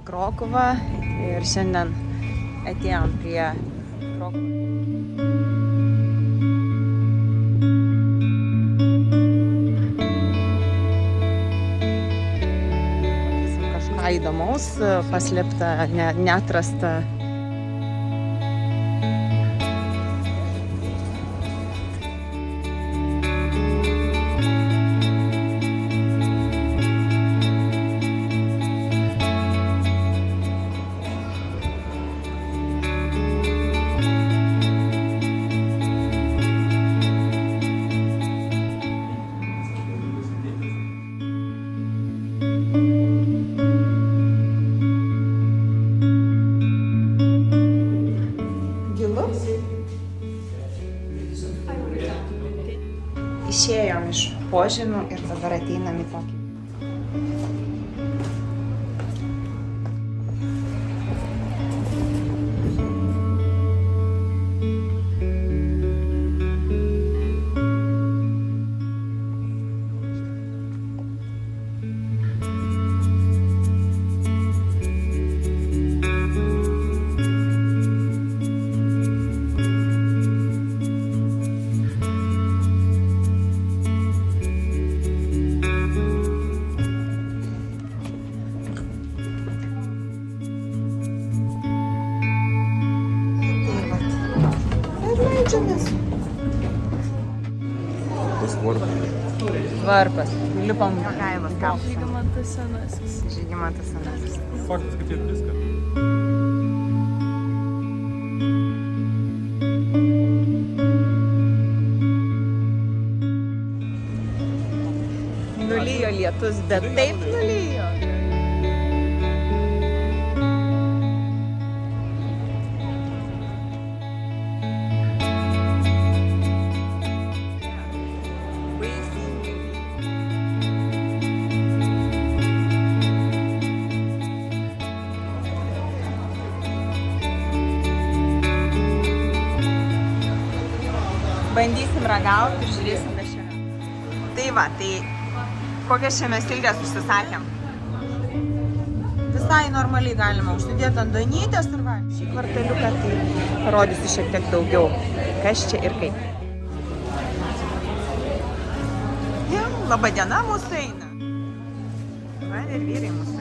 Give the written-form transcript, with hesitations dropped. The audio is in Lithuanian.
Krokuvą ir šiandien atėjom prie Krokuvos. Kažką įdomaus, paslėpta, neatrasta. Išėjom iš požemių ir dabar ateinam į tokį. Varpas. Lipam Jogailos kapsą. Žygimantas Senasis. Žygimantas Senasis. Faktas, kad jie viską. Nulijo lietus, bet taip nulijo. Bandysim ragauti ir žiūrėsim, kas čia. Tai va, tai kokias čia mes ilgės užsisakėm. Visai normaliai galima užsidėti ant donytės ir va. Šį kvartaliuką tai parodysiu šiek tiek daugiau, kas čia ir kaip. Laba diena mūsų eina. Va ir vyrai mūsų.